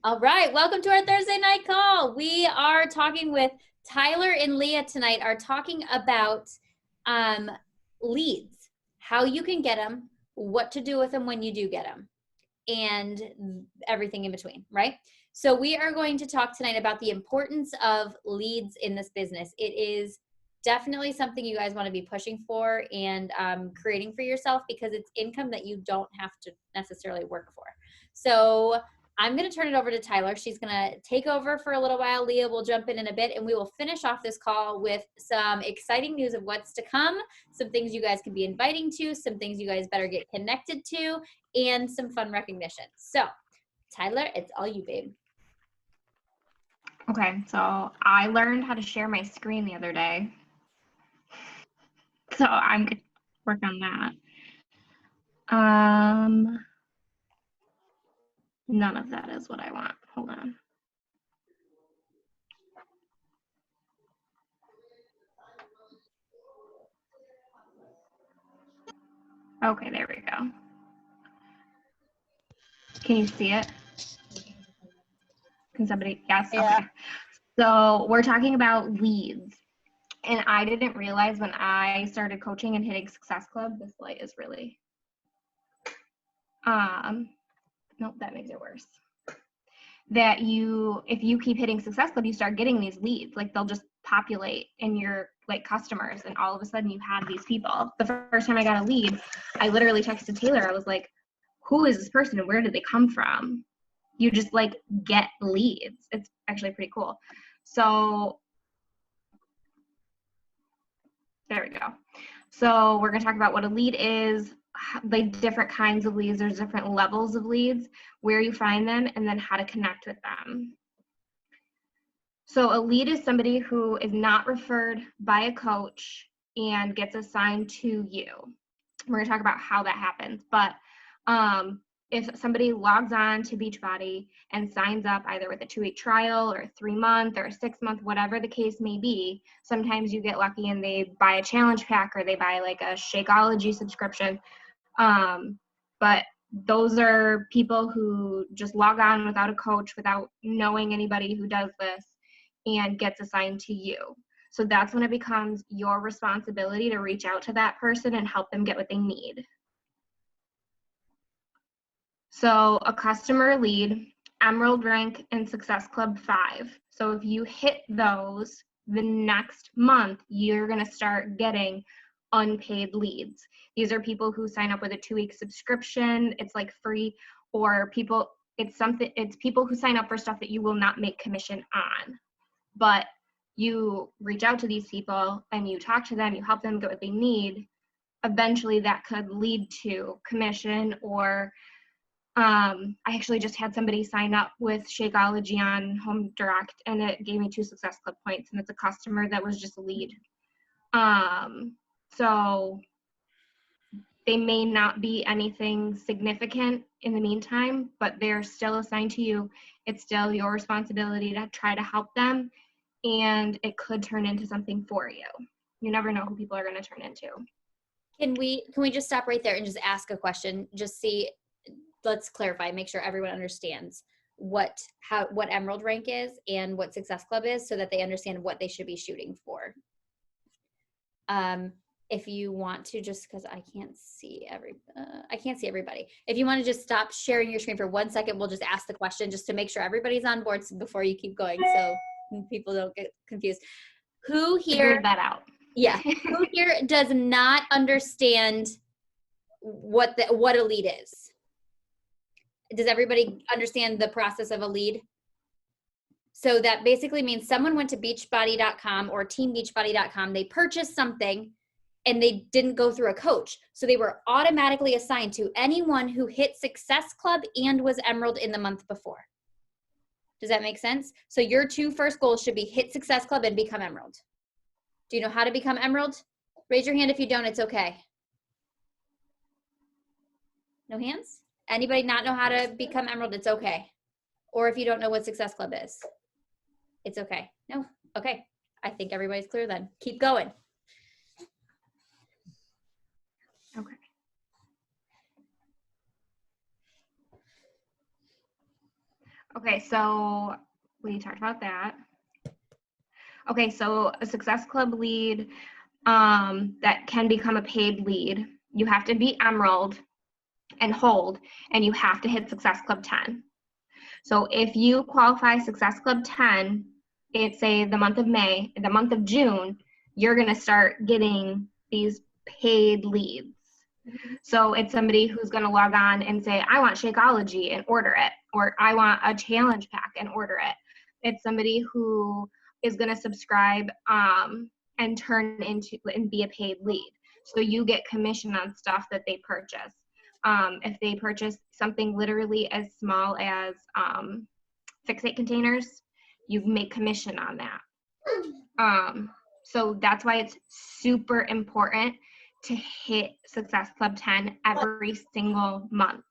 All right, welcome to our Thursday night call. We are talking with Tyler and Leah tonight, are talking about leads, how you can get them, what to do with them when you do get them, and everything in between, right? So we are going to talk tonight about the importance of leads in this business. It is definitely something you guys want to be pushing for and creating for yourself because it's income that you don't have to necessarily work for. So I'm going to turn it over to Tyler. She's going to take over for a little while. Leah will jump in a bit, and we will finish off this call with some exciting news of what's to come, some things you guys can be inviting to, some things you guys better get connected to, and some fun recognition. So, Tyler, it's all you, babe. Okay, so I learned how to share my screen the other day. So I'm going to work on that. None of that is what I want. Hold on. Okay, there we go. Can you see it? Can somebody? Yes. Yeah. Okay. So we're talking about leads. And I didn't realize when I started coaching and hitting Success Club, this light is really, nope, that makes it worse. That if you keep hitting Success Club, you start getting these leads. Like they'll just populate in your customers, and all of a sudden you have these people. The first time I got a lead, I literally texted Taylor. I was like, who is this person and where did they come from? You just get leads. It's actually pretty cool. So there we go. So we're going to talk about what a lead is, different kinds of leads. There's different levels of leads, where you find them, and then how to connect with them. So a lead is somebody who is not referred by a coach and gets assigned to you. We're going to talk about how that happens. But if somebody logs on to Beachbody and signs up either with a 2-week trial or a 3-month or a 6-month, whatever the case may be, sometimes you get lucky and they buy a challenge pack or they buy a Shakeology subscription. But those are people who just log on without a coach, without knowing anybody who does this, and gets assigned to you. So that's when it becomes your responsibility to reach out to that person and help them get what they need. So a customer lead, Emerald rank, and Success Club 5. So if you hit those, the next month, you're going to start getting unpaid leads. These are people who sign up with a 2-week subscription. It's free, or it's people who sign up for stuff that you will not make commission on. But you reach out to these people and you talk to them, you help them get what they need. Eventually that could lead to commission, or I actually just had somebody sign up with Shakeology on Home Direct, and it gave me 2 Success Club points, and it's a customer that was just a lead. So they may not be anything significant in the meantime, but they're still assigned to you. It's still your responsibility to try to help them, and it could turn into something for you. You never know who people are going to turn into. Can we just stop right there and just ask a question? Just see, let's clarify, make sure everyone understands what Emerald rank is and what Success Club is, so that they understand what they should be shooting for. If you want to, just because I can't see everybody. If you want to just stop sharing your screen for 1 second, we'll just ask the question just to make sure everybody's on board before you keep going, so people don't get confused. Who here figured that out? Yeah. Who here does not understand what a lead is? Does everybody understand the process of a lead? So that basically means someone went to beachbody.com or teambeachbody.com, they purchased something, and they didn't go through a coach. So they were automatically assigned to anyone who hit Success Club and was Emerald in the month before. Does that make sense? So your 2 first goals should be hit Success Club and become Emerald. Do you know how to become Emerald? Raise your hand if you don't, it's okay. No hands? Anybody not know how to become Emerald? It's okay. Or if you don't know what Success Club is, it's okay. No? Okay. I think everybody's clear then. Keep going. Okay. Okay, so we talked about that. Okay, so a Success Club lead that can become a paid lead, you have to be Emerald and hold, and you have to hit Success Club 10. So if you qualify Success Club 10, it's say the month of May, the month of June, you're gonna start getting these paid leads. So it's somebody who's gonna log on and say, I want Shakeology and order it, or I want a challenge pack and order it. It's somebody who is gonna subscribe and turn into and be a paid lead. So you get commission on stuff that they purchase. If they purchase something literally as small as Fix-It containers, you make commission on that. So that's why it's super important to hit Success Club 10 every single month.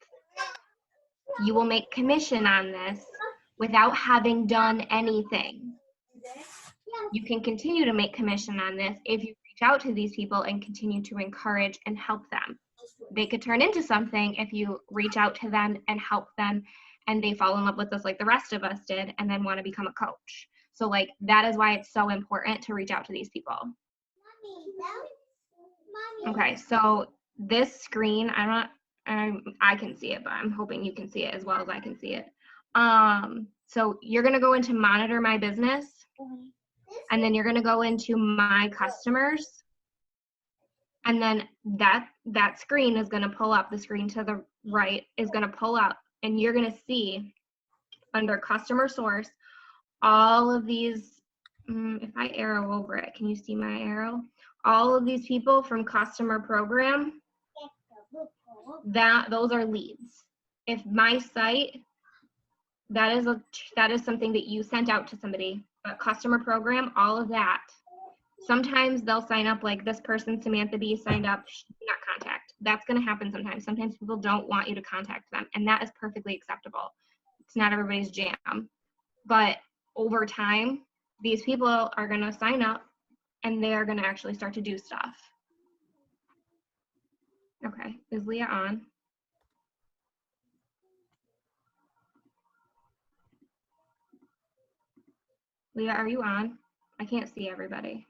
You will make commission on this without having done anything. You can continue to make commission on this if you reach out to these people and continue to encourage and help them. They could turn into something if you reach out to them and help them and they fall in love with us like the rest of us did and then want to become a coach. So like that is why it's so important to reach out to these people. Okay, so this screen, I can see it, but I'm hoping you can see it as well as I can see it. So you're gonna go into monitor my business, and then you're gonna go into my customers, and then that screen is gonna pull up. The screen to the right is gonna pull up, and you're gonna see under customer source all of these. If I arrow over it, can you see my arrow? All of these people from customer program, those are leads. If my site, that is something that you sent out to somebody, but customer program, all of that. Sometimes they'll sign up like this person, Samantha B, signed up, not contact. That's gonna happen sometimes. Sometimes people don't want you to contact them, and that is perfectly acceptable. It's not everybody's jam. But over time, these people are gonna sign up and they are gonna actually start to do stuff. Okay, is Leah on? Leah, are you on? I can't see everybody.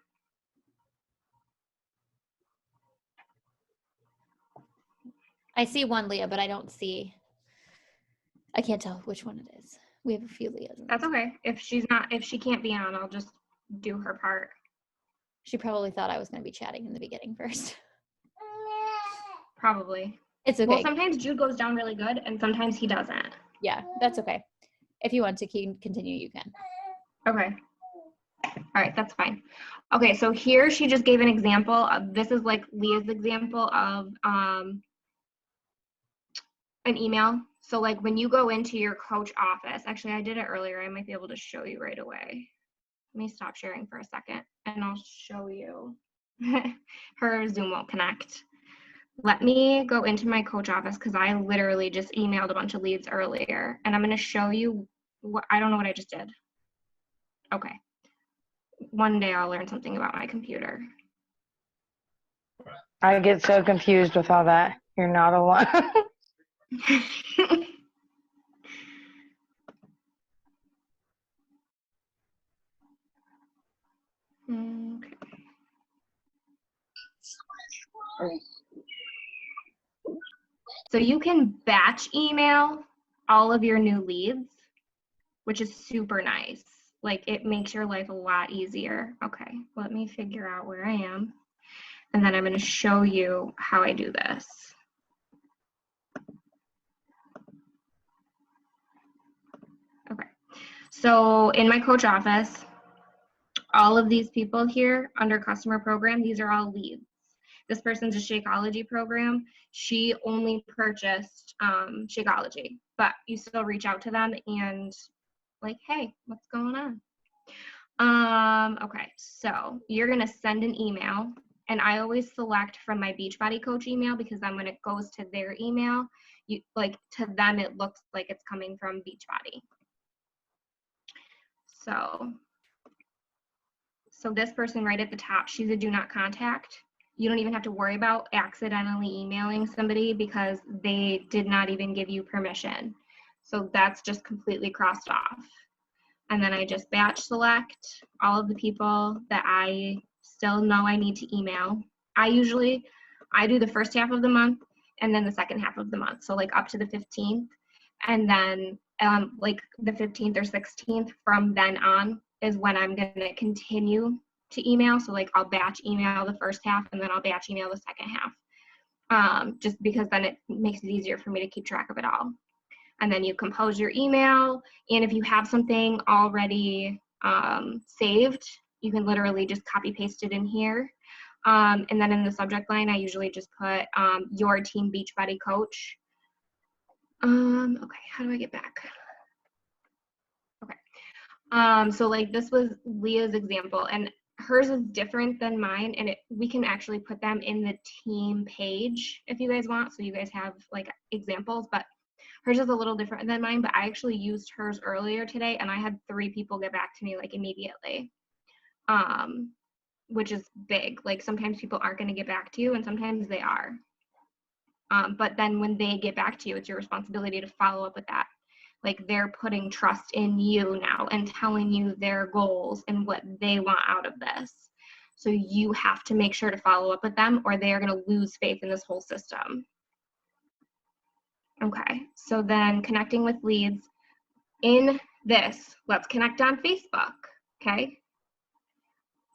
I see one Leah, but I can't tell which one it is. We have a few Leahs. That's okay. If she can't be on, I'll just do her part. She probably thought I was going to be chatting in the beginning first. Probably. It's okay. Well, sometimes Jude goes down really good and sometimes he doesn't. Yeah, that's okay. If you want to continue, you can. Okay. All right, that's fine. Okay, so here she just gave an example of, this is like Leah's example of an email. So like when you go into your coach office, actually I did it earlier, I might be able to show you right away. Let me stop sharing for a second and I'll show you. Her Zoom won't connect. Let me go into my coach office because I literally just emailed a bunch of leads earlier and I'm going to show you what, I don't know what I just did. Okay. One day I'll learn something about my computer. I get so confused with all that. You're not alone. Okay. So you can batch email all of your new leads, which is super nice. Like it makes your life a lot easier. Okay, let me figure out where I am. And then I'm going to show you how I do this. Okay, so in my coach office, all of these people here under customer program, these are all leads. This person's a Shakeology program. She only purchased Shakeology, but you still reach out to them and like, hey, what's going on? Okay, so you're gonna send an email, and I always select from my Beachbody coach email because then when it goes to their email, you like to them it looks like it's coming from Beachbody. So this person right at the top, she's a do not contact. You don't even have to worry about accidentally emailing somebody because they did not even give you permission. So that's just completely crossed off. And then I just batch select all of the people that I still know I need to email. I do the first half of the month and then the second half of the month. So like up to the 15th. And then like the 15th or 16th from then on is when I'm going to continue to email. So like I'll batch email the first half and then I'll batch email the second half. Just because then it makes it easier for me to keep track of it all. And then you compose your email. And if you have something already saved, you can literally just copy paste it in here. And then in the subject line, I usually just put your team Beachbody coach. Okay, how do I get back? Okay. So like this was Leah's example, and hers is different than mine, and we can actually put them in the team page if you guys want, so you guys have like examples, but hers is a little different than mine. But I actually used hers earlier today, and I had 3 people get back to me like immediately, which is big. Like sometimes people aren't going to get back to you, and sometimes they are. But then when they get back to you, it's your responsibility to follow up with that. Like they're putting trust in you now and telling you their goals and what they want out of this. So you have to make sure to follow up with them, or they are going to lose faith in this whole system. Okay, so then connecting with leads. In this, let's connect on Facebook, okay?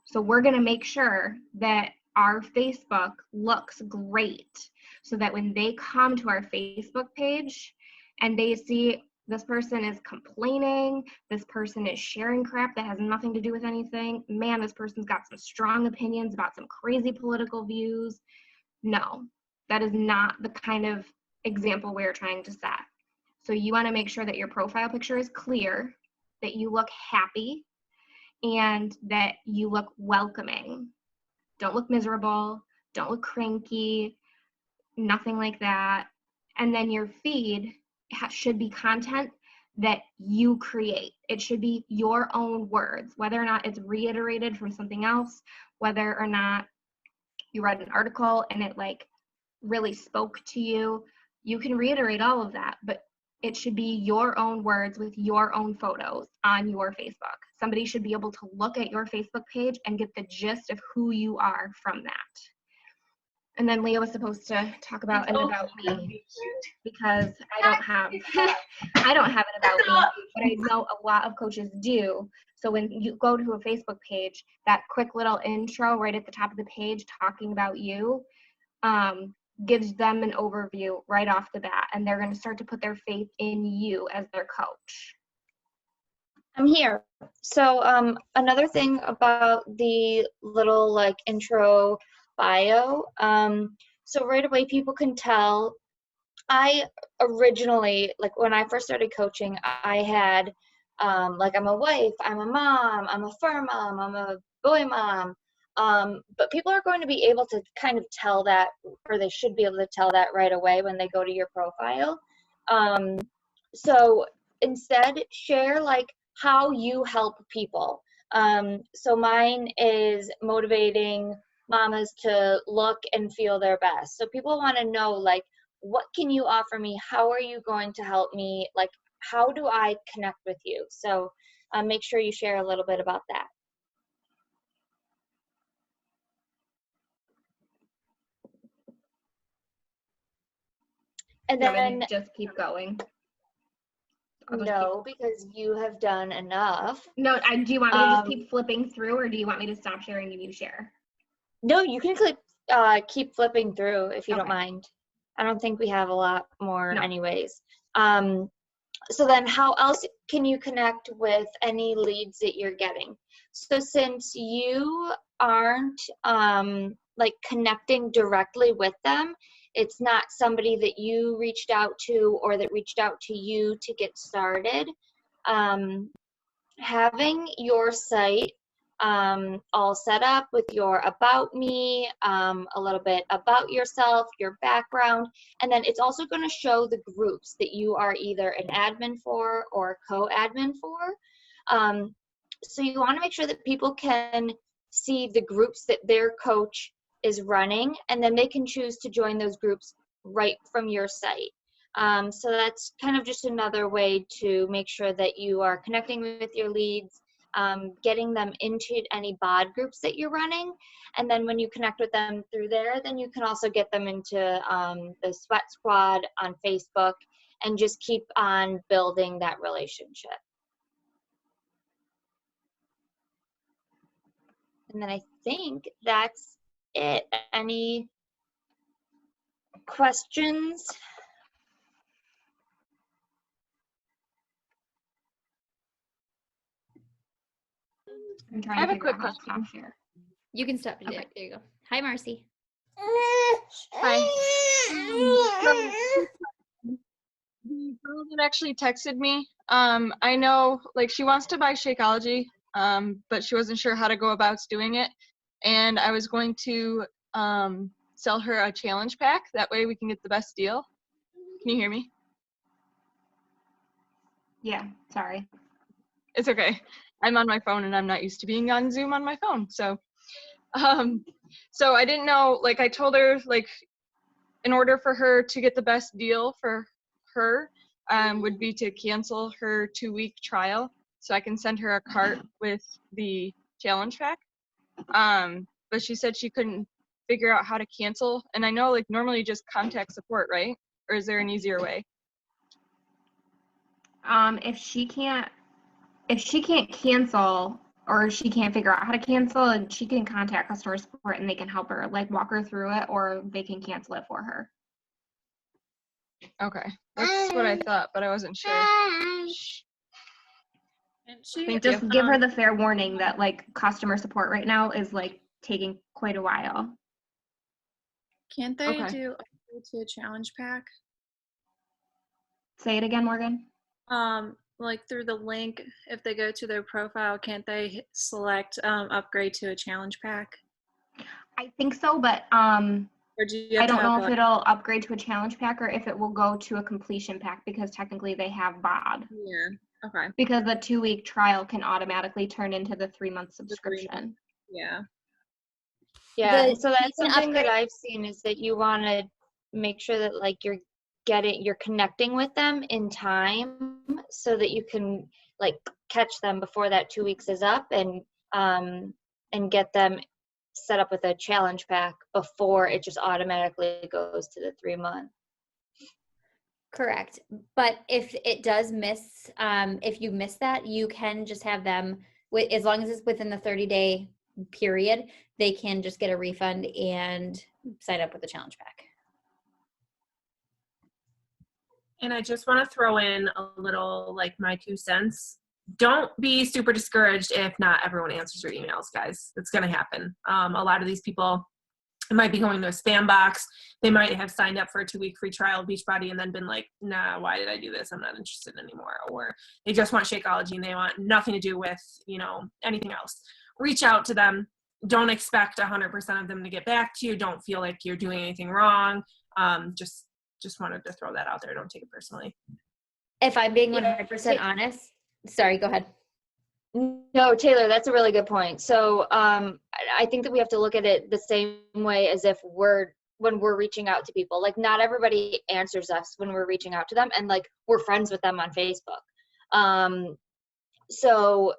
So we're going to make sure that our Facebook looks great so that when they come to our Facebook page and they see this person is complaining, this person is sharing crap that has nothing to do with anything, man, this person's got some strong opinions about some crazy political views. No, that is not the kind of example we're trying to set. So you want to make sure that your profile picture is clear, that you look happy, and that you look welcoming. Don't look miserable, don't look cranky, nothing like that. And then your feed should be content that you create. It should be your own words, whether or not it's reiterated from something else, whether or not you read an article and it like really spoke to you. You can reiterate all of that, but it should be your own words with your own photos on your Facebook. Somebody should be able to look at your Facebook page and get the gist of who you are from that. And then Leah was supposed to talk about an about me, because I don't have an about me, but I know a lot of coaches do. So when you go to a Facebook page, that quick little intro right at the top of the page talking about you gives them an overview right off the bat, and they're going to start to put their faith in you as their coach. I'm here. So another thing about the little like intro bio, so right away people can tell. I originally, like when I first started coaching, I had like I'm a wife, I'm a mom, I'm a fur mom, I'm a boy mom. But people are going to be able to kind of tell that, or they should be able to tell that right away when they go to your profile. So instead, share like how you help people. So mine is motivating mamas to look and feel their best. So people want to know, like, what can you offer me? How are you going to help me? Like, how do I connect with you? So make sure you share a little bit about that. And then just keep going. No, because you have done enough. No, do you want me to just keep flipping through, or do you want me to stop sharing and you share? No, you can keep flipping through if you don't mind. I don't think we have a lot more anyways. So then how else can you connect with any leads that you're getting? So since you aren't like connecting directly with them, it's not somebody that you reached out to or that reached out to you to get started. Having your site all set up with your about me, a little bit about yourself, your background, and then it's also going to show the groups that you are either an admin for or co-admin for. So you want to make sure that people can see the groups that their coach is running, and then they can choose to join those groups right from your site. So that's kind of just another way to make sure that you are connecting with your leads, getting them into any bod groups that you're running. And then when you connect with them through there, then you can also get them into the Sweat Squad on Facebook and just keep on building that relationship. And then I think that's it. Any questions? I'm trying I have to a figure quick out how to question. stop share. You can stop. Okay. There you go. Hi, Marcy. Hi. The girl that actually texted me, I know, like, she wants to buy Shakeology, but she wasn't sure how to go about doing it. And I was going to sell her a challenge pack. That way we can get the best deal. Can you hear me? Yeah, sorry. It's okay. I'm on my phone and I'm not used to being on Zoom on my phone. So I didn't know, like, I told her, like, in order for her to get the best deal for her, would be to cancel her 2-week trial so I can send her a cart with the challenge pack. But she said she couldn't figure out how to cancel. And I know, like, normally you just contact support, right? Or is there an easier way? If she can't cancel, or she can't figure out how to cancel, and she can contact customer support and they can help her, like, walk her through it, or they can cancel it for her. Okay, that's what I thought, but I wasn't sure. And she, Like, just give her the fair warning that, like, customer support right now is, like, taking quite a while. can't they Okay. do upgrade to a challenge pack? Say it again, Morgan. Like through the link, if they go to their profile, can't they select upgrade to a challenge pack? I think so, but Or do you I have to don't know have, if like, it'll upgrade to a challenge pack or if it will go to a completion pack, because technically they have BOD. yeah, okay, Because the 2-week trial can automatically turn into the 3-month 3 subscription. yeah. Yeah, The- so that's you can something that upgrade- I've seen is that you want to make sure that like you're connecting with them in time so that you can like catch them before that 2 weeks is up and get them set up with a challenge pack before it just automatically goes to the 3-month. Correct. But if it does miss, if you miss that, you can just have them, as long as it's within the 30-day period, they can just get a refund and sign up with the challenge pack. And I just want to throw in a little, like, my 2 cents. Don't be super discouraged if not everyone answers your emails, guys. It's going to happen. A lot of these people, it might be going to a spam box. They might have signed up for a 2-week free trial of Beachbody and then been like, nah, why did I do this? I'm not interested anymore. Or they just want Shakeology and they want nothing to do with, anything else. Reach out to them. Don't expect 100% of them to get back to you. Don't feel like you're doing anything wrong. Just wanted to throw that out there. Don't take it personally. If I'm being 100% honest, sorry, go ahead. No, Taylor, that's a really good point. So I think that we have to look at it the same way as if when we're reaching out to people. Like, not everybody answers us when we're reaching out to them, and like we're friends with them on Facebook. So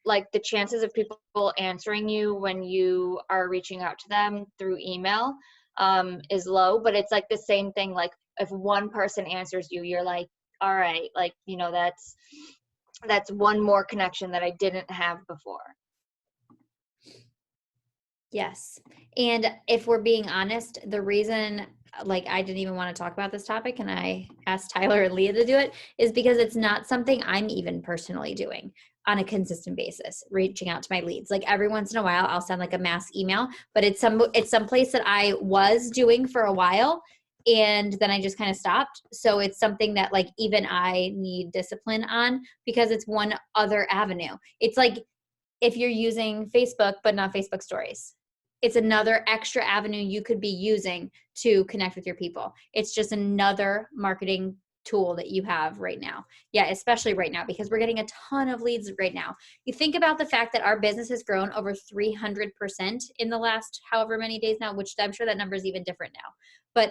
like the chances of people answering you when you are reaching out to them through email is low, but it's like the same thing. Like if one person answers you, you're like, all right, like, that's one more connection that I didn't have before. Yes. And if we're being honest, the reason, like, I didn't even want to talk about this topic and I asked Tyler and Leah to do it is because it's not something I'm even personally doing on a consistent basis, reaching out to my leads. Like every once in a while, I'll send like a mass email, but it's some place that I was doing for a while and then I just kind of stopped. So it's something that like even I need discipline on because it's one other avenue. It's like if you're using Facebook, but not Facebook stories. It's another extra avenue you could be using to connect with your people. It's just another marketing tool that you have right now. Yeah, especially right now because we're getting a ton of leads right now. You think about the fact that our business has grown over 300% in the last however many days now, which I'm sure that number is even different now. But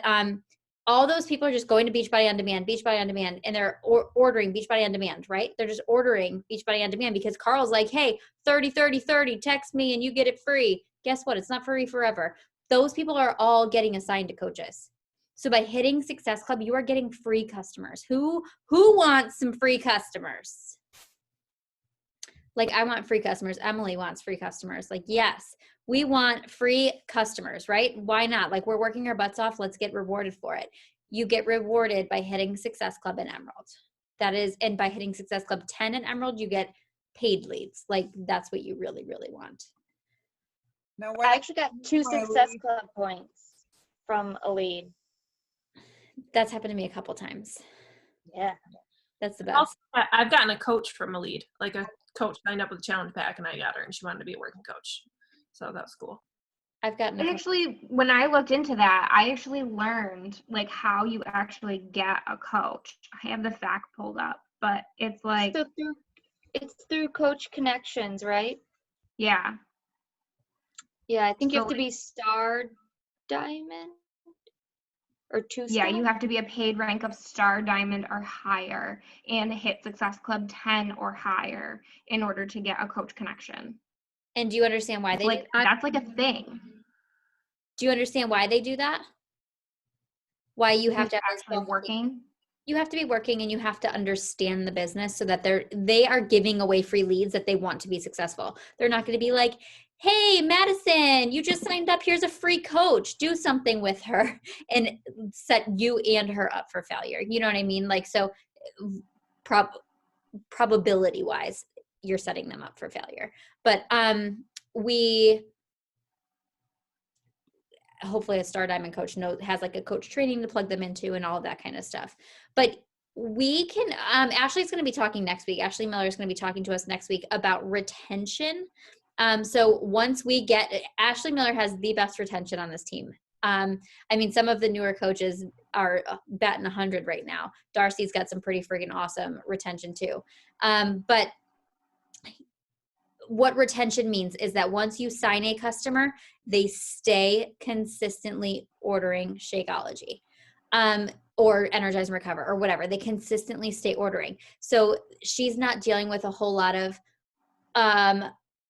all those people are just going to Beachbody On Demand, Beachbody On Demand, and they're ordering Beachbody On Demand, right? They're just ordering Beachbody On Demand because Carl's like, hey, 30, 30, 30, text me and you get it free. Guess what? It's not free forever. Those people are all getting assigned to coaches. So by hitting Success Club, you are getting free customers. Who wants some free customers? Like, I want free customers. Emily wants free customers. Like, yes, we want free customers, right? Why not? Like, we're working our butts off. Let's get rewarded for it. You get rewarded by hitting Success Club in Emerald. That is, and by hitting Success Club 10 in Emerald, you get paid leads. Like, that's what you really, really want. Now, what I actually got 2 my Success lead- Club points from a lead. That's happened to me a couple times. Yeah. That's the Also, best. I've gotten a coach from a lead. Like a coach signed up with a challenge pack and I got her and she wanted to be a working coach. So that was cool. I've gotten a I couple. actually, when I looked into that, I actually learned like how you actually get a coach. I have the fact pulled up, but it's like, So it's through Coach Connections, right? yeah. Yeah, I think you So, have to be Star Diamond or 2 Yeah, star. you have to be a paid rank of Star Diamond or higher and hit Success Club 10 or higher in order to get a coach connection. And do you understand why they Like do that? that's like a thing. Do you understand why they do that? Why you have to have those Actually qualifications? working. You have to be working and you have to understand the business so that they are giving away free leads that they want to be successful. They're not going to be like, hey, Madison, you just signed up. Here's a free coach. Do something with her and set you and her up for failure. You know what I mean? Like, so probability wise, you're setting them up for failure. But hopefully a Star Diamond coach has like a coach training to plug them into and all of that kind of stuff. But we can, Ashley's going to be talking next week. Ashley Miller is going to be talking to us next week about retention. So once we get, Ashley Miller has the best retention on this team. I mean, some of the newer coaches are batting 100 right now. Darcy's got some pretty freaking awesome retention too. But what retention means is that once you sign a customer, they stay consistently ordering Shakeology or Energize and Recover or whatever. They consistently stay ordering. So she's not dealing with a whole lot of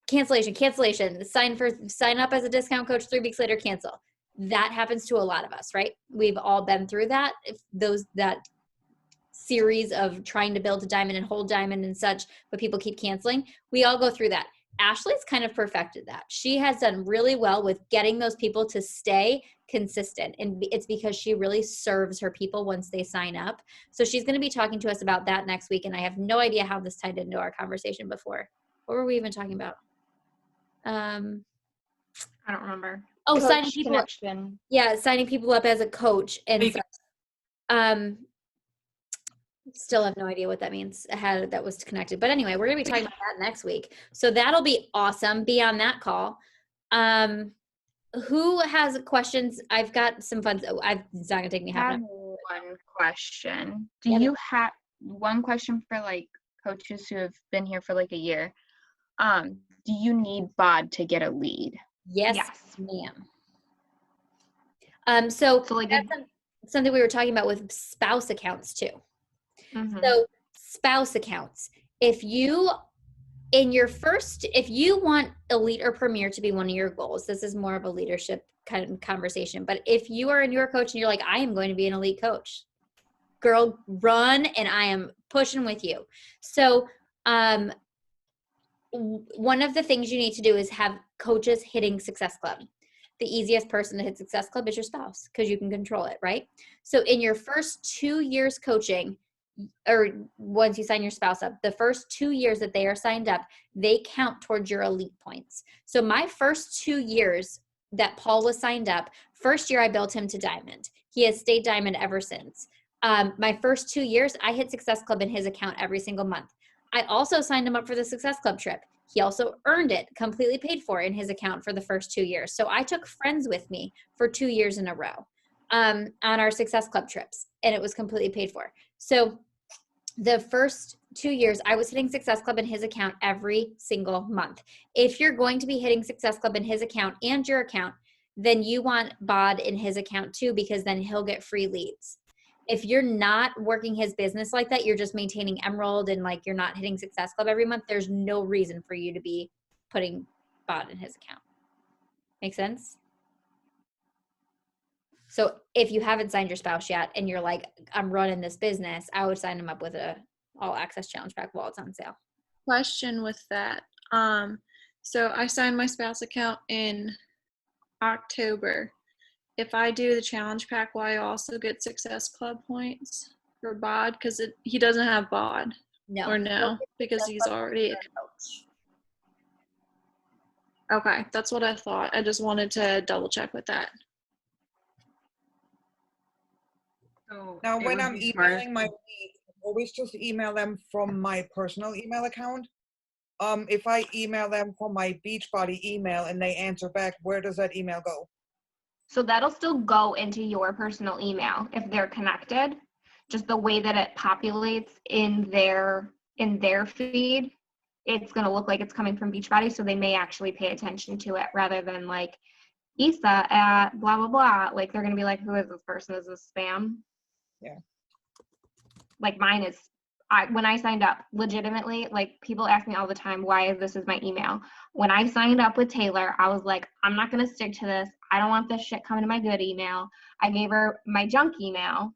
cancellation, sign up as a discount coach, 3 weeks later, cancel. That happens to a lot of us, right? We've all been through that. That series of trying to build a diamond and hold diamond and such, but people keep canceling. We all go through that. Ashley's kind of perfected that. She has done really well with getting those people to stay consistent. And it's because she really serves her people once they sign up. So she's going to be talking to us about that next week. And I have no idea how this tied into our conversation before. What were we even talking about? I don't remember. Oh, Coach signing people up. Connection. Yeah, signing people up as a coach. And Because- still have no idea what that means, how that was connected. But anyway, we're going to be talking about that next week. So that'll be awesome. Be on that call. Who has questions? I've got some fun. It's not going to take me I half have an hour. one question. Do Yeah. you have one question for like coaches who have been here for like a year? Do you need BOD to get a lead? Yes, Yes. ma'am. So So like that's something we were talking about with spouse accounts too. mhm. So spouse accounts, if you want Elite or Premier to be one of your goals, this is more of a leadership kind of conversation, but if you are a newer coach and you're like, I am going to be an elite coach, girl, run, and I am pushing with you. So one of the things you need to do is have coaches hitting Success Club. The easiest person to hit Success Club is your spouse because you can control it, right? So in your first 2 years coaching, or once you sign your spouse up, the first 2 years that they are signed up, they count towards your elite points. So my first 2 years that Paul was signed up, first year I built him to diamond. He has stayed diamond ever since. My first 2 years, I hit Success Club in his account every single month. I also signed him up for the Success Club trip. He also earned it, completely paid for in his account for the first 2 years. So I took friends with me for 2 years in a row on our Success Club trips, and it was completely paid for. So the first 2 years, I was hitting Success Club in his account every single month. If you're going to be hitting Success Club in his account and your account, then you want bod in his account too, because then he'll get free leads. If you're not working his business like that, you're just maintaining Emerald and like you're not hitting Success Club every month, there's no reason for you to be putting bod in his account. Make sense? So if you haven't signed your spouse yet and you're like, I'm running this business, I would sign him up with a all access challenge pack while it's on sale. Question with that. So I signed my spouse account in October. If I do the challenge pack, will I also get Success Club points for bod? Because he doesn't have bod. No. Or no, because he's already a coach. Okay, that's what I thought. I just wanted to double check with that. So Now, it when would I'm be smart- emailing my leads, I always just email them from my personal email account. If I email them from my Beachbody email and they answer back, where does that email go? So that'll still go into your personal email if they're connected. Just the way that it populates in their feed, it's going to look like it's coming from Beachbody, so they may actually pay attention to it rather than like Isa at blah blah blah. Like they're going to be like, who is this person? Is this spam? Yeah. Like mine is. When I signed up, legitimately, like people ask me all the time, why is this is my email? When I signed up with Taylor, I was like, I'm not going to stick to this. I don't want this shit coming to my good email. I gave her my junk email,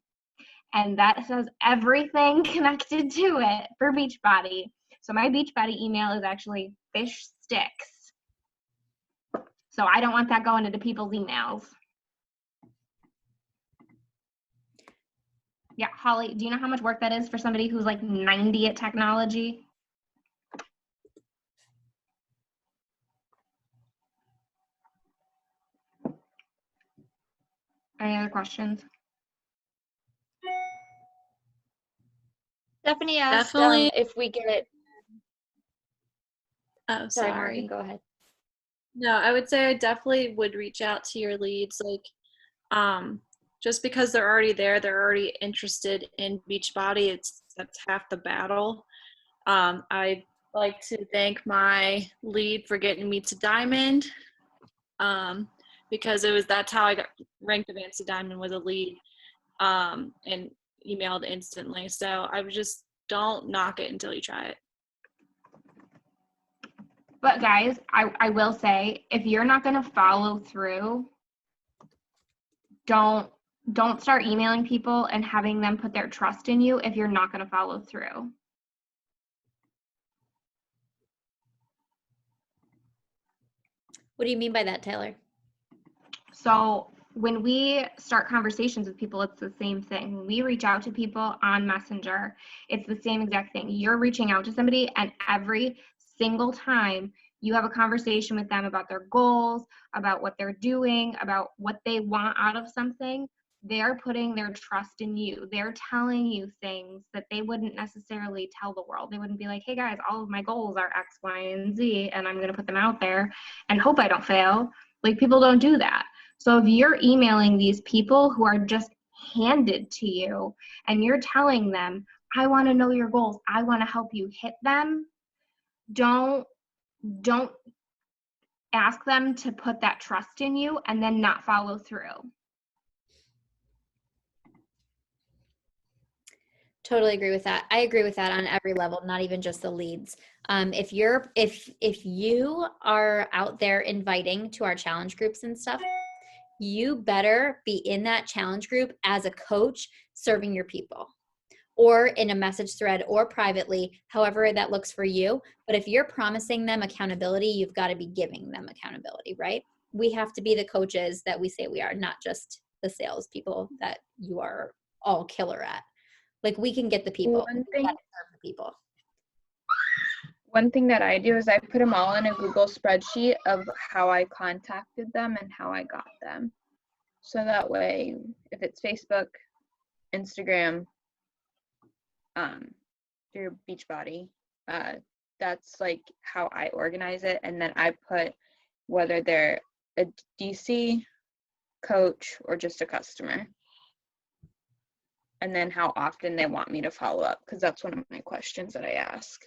and that says everything connected to it for Beachbody. So my Beachbody email is actually fish sticks. So I don't want that going into people's emails. Yeah, Holly, do you know how much work that is for somebody who's like 90 at technology? Any other questions? Stephanie asked Definitely. if we get. Oh, Sorry, sorry. Morgan, go ahead. No, I would say I definitely would reach out to your leads, like, just because they're already there, they're already interested in Beachbody. That's half the battle. I'd like to thank my lead for getting me to Diamond, because that's how I got ranked advanced to Diamond with a lead, and emailed instantly. So I would just don't knock it until you try it. But guys, I will say, if you're not going to follow through, don't start emailing people and having them put their trust in you if you're not going to follow through. What do you mean by that, Taylor? So when we start conversations with people, it's the same thing. When we reach out to people on Messenger, it's the same exact thing. You're reaching out to somebody, and every single time you have a conversation with them about their goals, about what they're doing, about what they want out of something, they're putting their trust in you. They're telling you things that they wouldn't necessarily tell the world. They wouldn't be like, hey guys, all of my goals are X, Y, and Z, and I'm going to put them out there and hope I don't fail. Like, people don't do that. So if you're emailing these people who are just handed to you and you're telling them, I want to know your goals, I want to help you hit them, don't ask them to put that trust in you and then not follow through. Totally agree with that. I agree with that on every level, not even just the leads. If you are out there inviting to our challenge groups and stuff, you better be in that challenge group as a coach serving your people, or in a message thread or privately, however that looks for you. But if you're promising them accountability, you've got to be giving them accountability, right? We have to be the coaches that we say we are, not just the salespeople that you are all killer at. Like, we can get the people. One thing- serve the people. One thing that I do is I put them all in a Google spreadsheet of how I contacted them and how I got them. So that way, if it's Facebook, Instagram, through Beachbody, that's like how I organize it. And then I put whether they're a DC, coach, or just a customer. And then how often they want me to follow up, because that's one of my questions that I ask.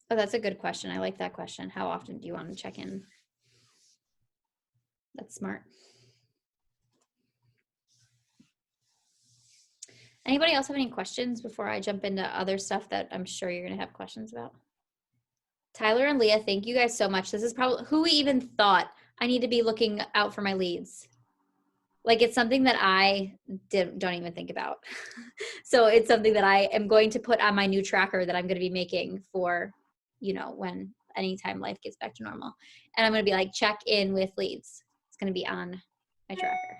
Oh, that's a good question. I like that question. How often do you want to check in? That's smart. Anybody else have any questions before I jump into other stuff that I'm sure you're going to have questions about? Tyler and Leah, thank you guys so much. This is probably who even thought I need to be looking out for my leads. Like, it's something that I don't even think about. So it's something that I am going to put on my new tracker that I'm going to be making for, you know, when anytime life gets back to normal. And I'm going to be like, check in with leads. It's going to be on my tracker.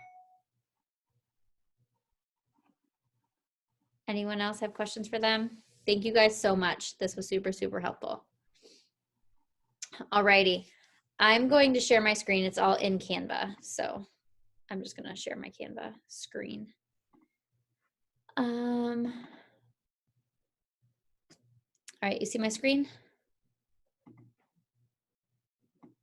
Anyone else have questions for them? Thank you guys so much. This was super, super helpful. Alrighty. I'm going to share my screen. It's all in Canva. So I'm just going to share my Canva screen. All right, you see my screen?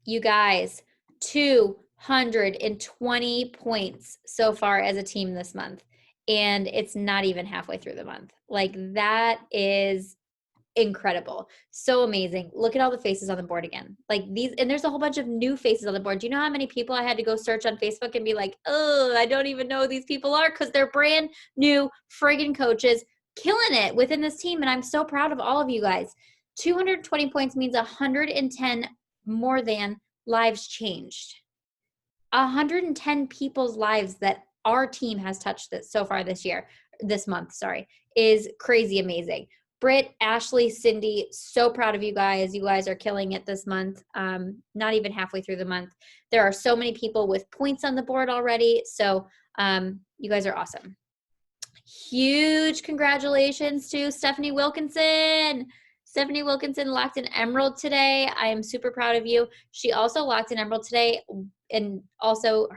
You guys, 220 points so far as a team this month. And it's not even halfway through the month. Like, that is incredible. So amazing. Look at all the faces on the board again. Like these, and there's a whole bunch of new faces on the board. Do you know how many people I had to go search on Facebook and be like, oh, I don't even know who these people are, because they're brand new friggin' coaches killing it within this team. And I'm so proud of all of you guys. 220 points means 110 more than lives changed. 110 people's lives that our team has touched this so far this month, is crazy amazing. Britt, Ashley, Cindy, so proud of you guys. You guys are killing it this month. Not even halfway through the month. There are so many people with points on the board already. So you guys are awesome. Huge congratulations to Stephanie Wilkinson. Stephanie Wilkinson locked an emerald today. I am super proud of you. She also locked an emerald today, and also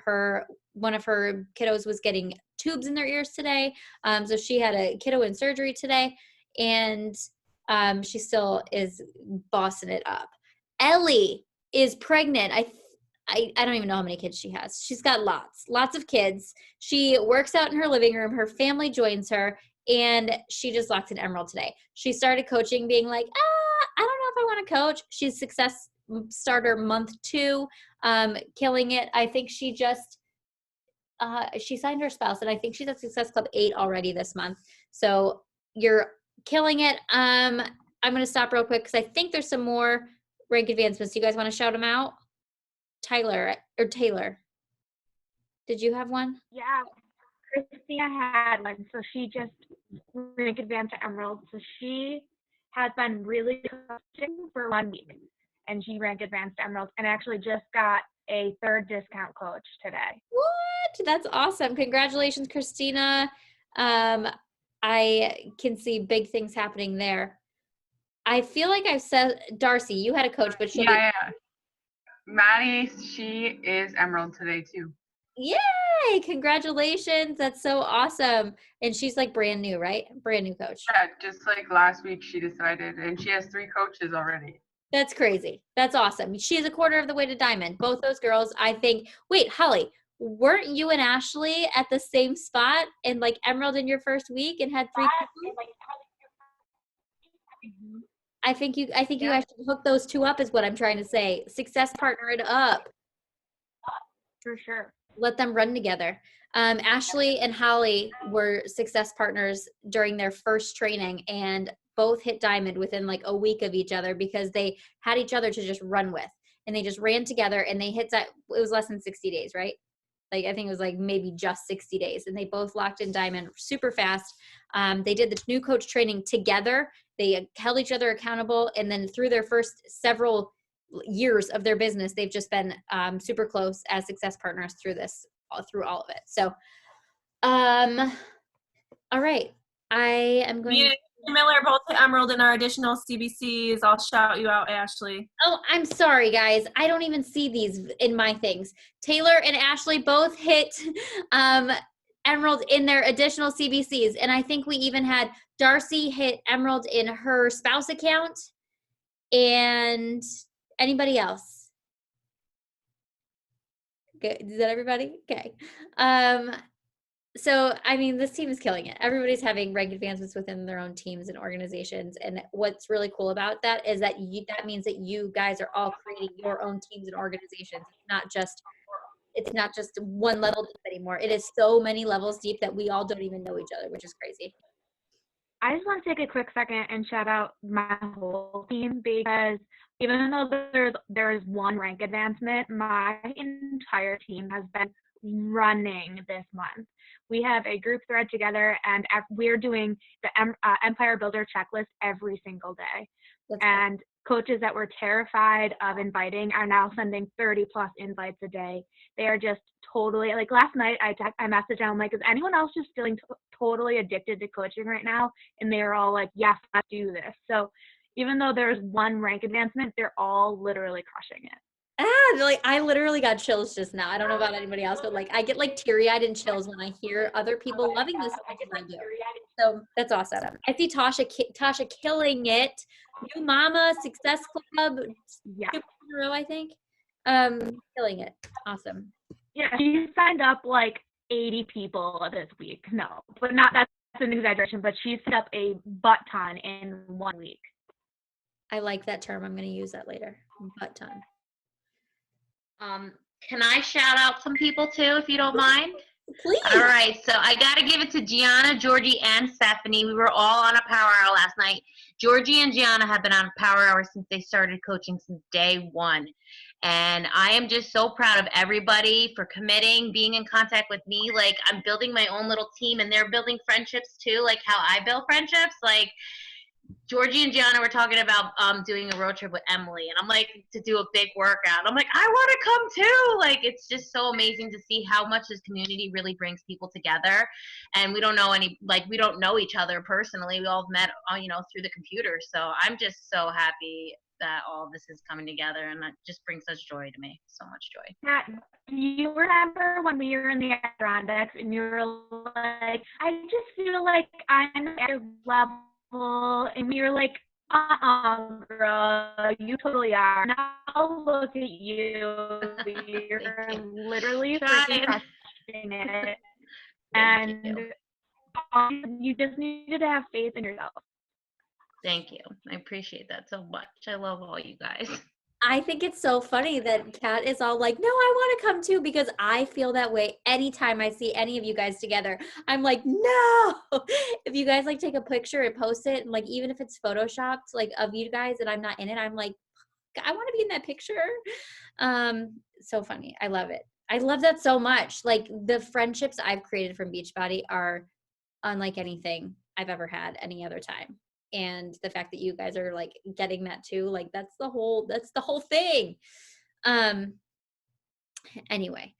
one of her kiddos was getting tubes in their ears today. So she had a kiddo in surgery today, and she still is bossing it up. Ellie is pregnant. I don't even know how many kids she has. She's got lots of kids. She works out in her living room. Her family joins her, and she just locked an emerald today. She started coaching being like, I don't know if I want to coach. She's success starter month 2, killing it. I think she just, she signed her spouse, and I think she's at Success Club 8 already this month. So you're killing it. I'm going to stop real quick because I think there's some more rank advancements. Do you guys want to shout them out? Tyler or Taylor, did you have one? Yeah, Christina had one. So she just rank advanced to Emerald. So she has been really coaching for 1 week, and she rank advanced to Emerald, and actually just got a 3rd discount coach today. What? That's awesome. Congratulations, Christina. I can see big things happening there. I feel like I've said, Darcy, you had a coach, but she Maddie, she is Emerald today too. Yay! Congratulations. That's so awesome. And she's like brand new, right? Brand new coach. Yeah, just like last week she decided, and she has 3 coaches already. That's crazy. That's awesome. She is a quarter of the way to diamond. Both those girls, I think. Wait, Holly, weren't you and Ashley at the same spot and like Emerald in your first week and had 3 people? I think you guys should hook those 2 up is what I'm trying to say. Success partner it up. For sure. Let them run together. Ashley and Holly were success partners during their first training, and both hit diamond within like a week of each other because they had each other to just run with, and they just ran together, and they hit that. It was less than 60 days, right? Like, I think it was like maybe just 60 days, and they both locked in diamond super fast. They did the new coach training together. They held each other accountable, and then through their first several years of their business, they've just been super close as success partners through all of it. So, all right. I am going to... Miller both hit Emerald in our additional CBCs. I'll shout you out, Ashley. Oh, I'm sorry, guys. I don't even see these in my things. Taylor and Ashley both hit Emerald in their additional CBCs. And I think we even had Darcy hit Emerald in her spouse account. And anybody else? Good. Is that everybody? Okay. So, I mean, this team is killing it. Everybody's having rank advancements within their own teams and organizations. And what's really cool about that is that that means that you guys are all creating your own teams and organizations. It's not just it's not just one level deep anymore. It is so many levels deep that we all don't even know each other, which is crazy. I just want to take a quick second and shout out my whole team, because even though there's one rank advancement, my entire team has been running this month. We have a group thread together, and we're doing the Empire Builder checklist every single day. And coaches that were terrified of inviting are now sending 30 plus invites a day. They are just totally, like last night I messaged them, I'm like, is anyone else just feeling totally addicted to coaching right now? And they were all like, yes, let's do this. So even though there's one rank advancement, they're all literally crushing it. Like I literally got chills just now. I don't know about anybody else, but like I get like teary-eyed and chills when I hear other people loving this as I do. So that's awesome. I see Tasha killing it. New Mama Success Club, yeah, 2 in a row, I think. Killing it. Awesome. Yeah, she signed up like 80 people this week. No, but that's an exaggeration. But she set up a butt ton in 1 week. I like that term. I'm going to use that later. Butt ton. Can I shout out some people too, if you don't mind? Please. All right, so I got to give it to Gianna, Georgie, and Stephanie. We were all on a power hour last night. Georgie and Gianna have been on a power hour since they started coaching since day one. And I am just so proud of everybody for committing, being in contact with me. Like, I'm building my own little team, and they're building friendships too, like how I build friendships. Like, Georgie and Gianna were talking about doing a road trip with Emily, and I'm like, to do a big workout. I'm like, I want to come too. Like, it's just so amazing to see how much this community really brings people together. And we don't know we don't know each other personally. We all met, through the computer. So I'm just so happy that all this is coming together, and that just brings such joy to me. So much joy. Matt, do you remember when we were in the Adirondacks and you were like, I just feel like I'm at your level? And you're like, girl, you totally are. Now look at you. You're literally freaking crushing it. And you just needed to have faith in yourself. Thank you. I appreciate that so much. I love all you guys. I think it's so funny that Kat is all like, no, I want to come too, because I feel that way anytime I see any of you guys together. I'm like, no. If you guys like take a picture and post it, and like even if it's photoshopped like of you guys and I'm not in it, I'm like, I want to be in that picture. So funny. I love it. I love that so much. Like the friendships I've created from Beachbody are unlike anything I've ever had any other time. And the fact that you guys are like getting that too, like that's the whole thing. Anyway.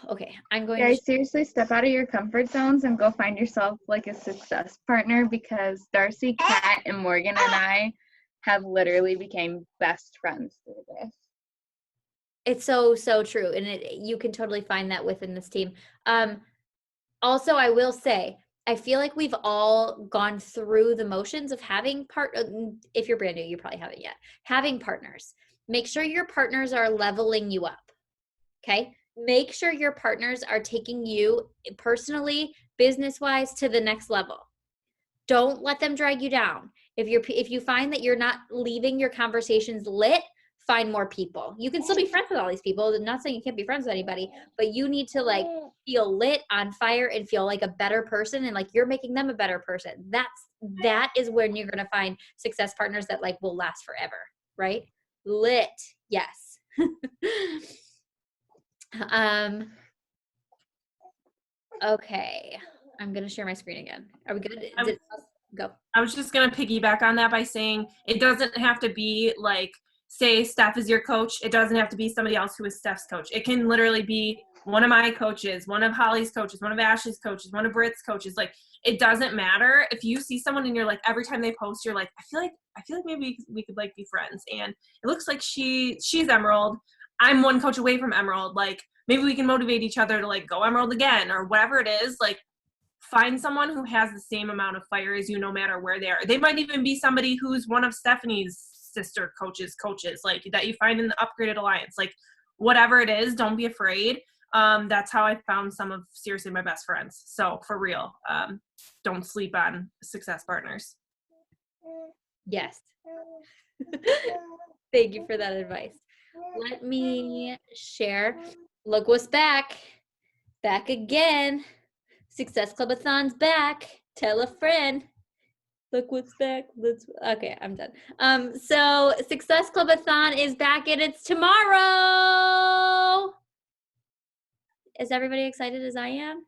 Okay, I'm going to seriously step out of your comfort zones and go find yourself like a success partner, because Darcy, Kat, and Morgan and I have literally became best friends through this. It's so true. And you can totally find that within this team. Also, I will say, I feel like we've all gone through the motions of having if you're brand new, you probably haven't yet, having partners. Make sure your partners are leveling you up. Okay. Make sure your partners are taking you personally, business-wise to the next level. Don't let them drag you down. If you find that you're not leaving your conversations lit, find more people. You can still be friends with all these people. I'm not saying you can't be friends with anybody, but you need to like feel lit, on fire, and feel like a better person, and like you're making them a better person. That is when you're going to find success partners that like will last forever, right? Lit. Yes. Okay. I'm going to share my screen again. Are we good? Go. I was just going to piggyback on that by saying it doesn't have to be like, say Steph is your coach. It doesn't have to be somebody else who is Steph's coach. It can literally be one of my coaches, one of Holly's coaches, one of Ashley's coaches, one of Britt's coaches. Like, it doesn't matter. If you see someone and you're like, every time they post, you're like, I feel like maybe we could like be friends. And it looks like she's Emerald. I'm one coach away from Emerald. Like, maybe we can motivate each other to like go Emerald again, or whatever it is. Like, find someone who has the same amount of fire as you, no matter where they are. They might even be somebody who's one of Stephanie's sister coaches, like that you find in the Upgraded Alliance. Like, whatever it is, don't be afraid. That's how I found some of seriously my best friends. So for real, don't sleep on success partners. Yes. Thank you for that advice. Let me share. Look what's back. Back again. Success Club-a-thon's back. Tell a friend. Look what's back. Okay, I'm done. So Success Club-a-thon is back and it's tomorrow. Is everybody excited as I am?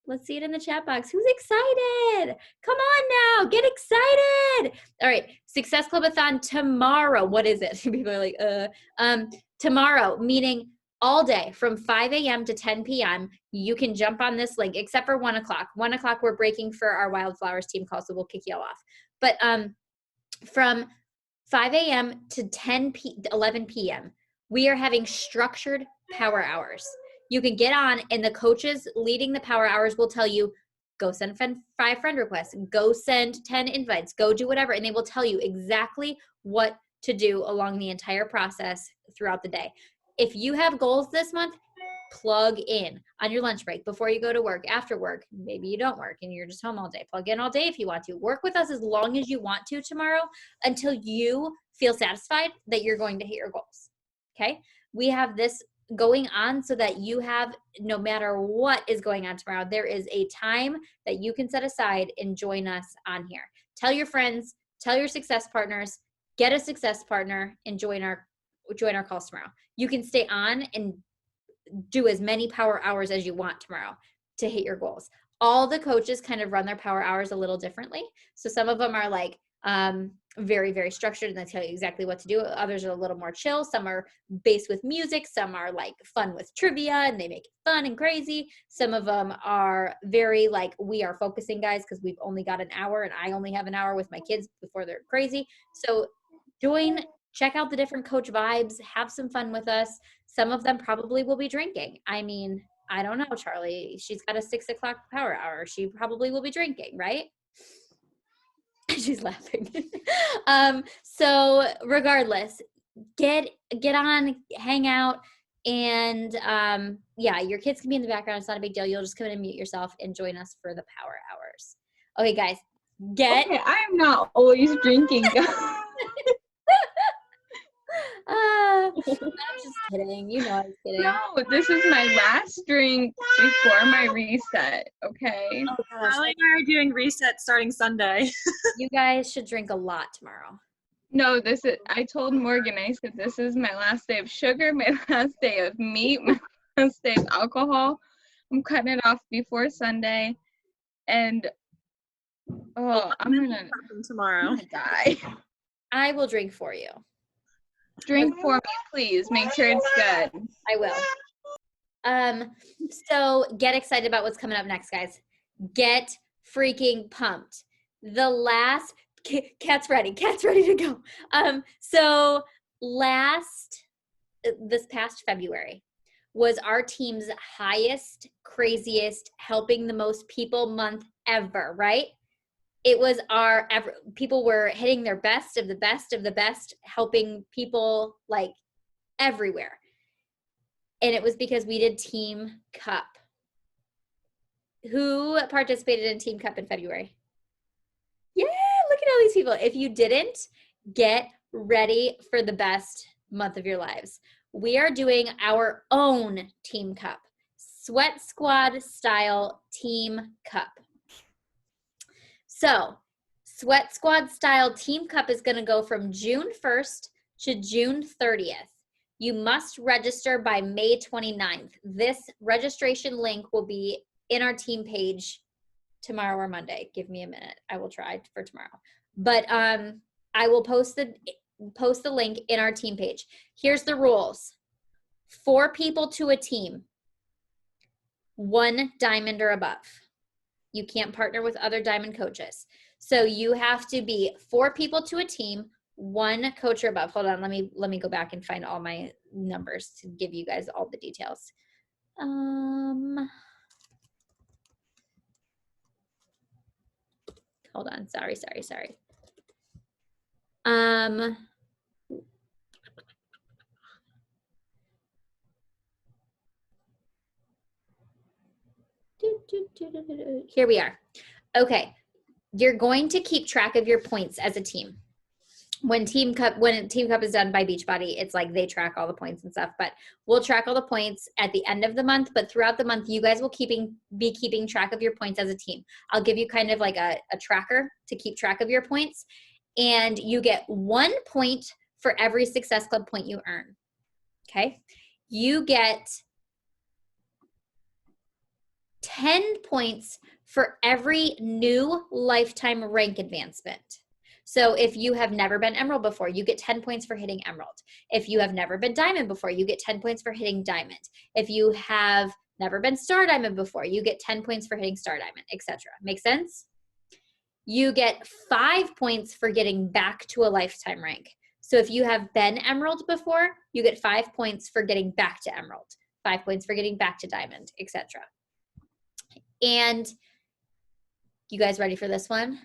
Let's see it in the chat box. Who's excited? Come on now, get excited. All right, Success Club-a-thon tomorrow. What is it? People are like, tomorrow, meaning all day from 5 a.m. to 10 p.m. You can jump on this link, except for 1 o'clock. 1 o'clock, we're breaking for our Wildflowers team call, so we'll kick you all off. But from 5 a.m. to 11 p.m., we are having structured power hours. You can get on, and the coaches leading the power hours will tell you, go send 5 friend requests, go send 10 invites, go do whatever, and they will tell you exactly what to do along the entire process throughout the day. If you have goals this month, plug in on your lunch break, before you go to work, after work. Maybe you don't work and you're just home all day. Plug in all day if you want to. Work with us as long as you want to tomorrow until you feel satisfied that you're going to hit your goals. Okay? We have this going on so that you have, no matter what is going on tomorrow, there is a time that you can set aside and join us on here. Tell your friends, tell your success partners, get a success partner, and join our calls tomorrow. You can stay on and do as many power hours as you want tomorrow to hit your goals. All the coaches kind of run their power hours a little differently. So some of them are like very, very structured and they tell you exactly what to do. Others are a little more chill. Some are based with music. Some are like fun with trivia and they make it fun and crazy. Some of them are very like, we are focusing, guys, because we've only got an hour and I only have an hour with my kids before they're crazy. So check out the different coach vibes, have some fun with us. Some of them probably will be drinking. I mean, I don't know, Charlie. She's got a 6 o'clock power hour. She probably will be drinking, right? She's laughing. So regardless, get on, hang out, and yeah, your kids can be in the background. It's not a big deal. You'll just come in and mute yourself and join us for the power hours. Okay, guys, Okay, I am not always drinking. I'm just kidding. You know I was kidding. No, this is my last drink before my reset, okay? Oh gosh. Charlie and I are doing reset starting Sunday. You guys should drink a lot tomorrow. No, I told Morgan, I said, this is my last day of sugar, my last day of meat, my last day of alcohol. I'm cutting it off before Sunday. And, I'm gonna tomorrow. Die. I will drink for you. Drink for me, please. Make sure it's good. I will. So get excited about what's coming up next, guys. Get freaking pumped. The last Kat's ready to go. So this past February was our team's highest, craziest, helping the most people month ever, right? It was people were hitting their best of the best of the best, helping people like everywhere. And it was because we did Team Cup. Who participated in Team Cup in February? Yeah, look at all these people. If you didn't, get ready for the best month of your lives. We are doing our own Team Cup, Sweat Squad style Team Cup. So, Sweat Squad style Team Cup is going to go from June 1st to June 30th. You must register by May 29th. This registration link will be in our team page tomorrow or Monday. Give me a minute. I will try for tomorrow. But I will post the link in our team page. Here's the rules. 4 people to a team. 1 diamond or above. You can't partner with other diamond coaches. So you have to be 4 people to a team, 1 coach or above. Hold on, let me go back and find all my numbers to give you guys all the details. Hold on, sorry. Here we are. Okay, you're going to keep track of your points as a team. when Team Cup is done by Beachbody, it's like they track all the points and stuff, but we'll track all the points at the end of the month. But throughout the month, you guys will be keeping track of your points as a team. I'll give you kind of like a tracker to keep track of your points, and you get 1 point for every Success Club point you earn. Okay, you get 10 points for every new lifetime rank advancement. So if you have never been Emerald before, you get 10 points for hitting Emerald. If you have never been Diamond before, you get 10 points for hitting Diamond. If you have never been Star Diamond before, you get 10 points for hitting Star Diamond, etc. Make sense? You get 5 points for getting back to a lifetime rank. So if you have been Emerald before, you get 5 points for getting back to Emerald, 5 points for getting back to Diamond, etc. And you guys ready for this one?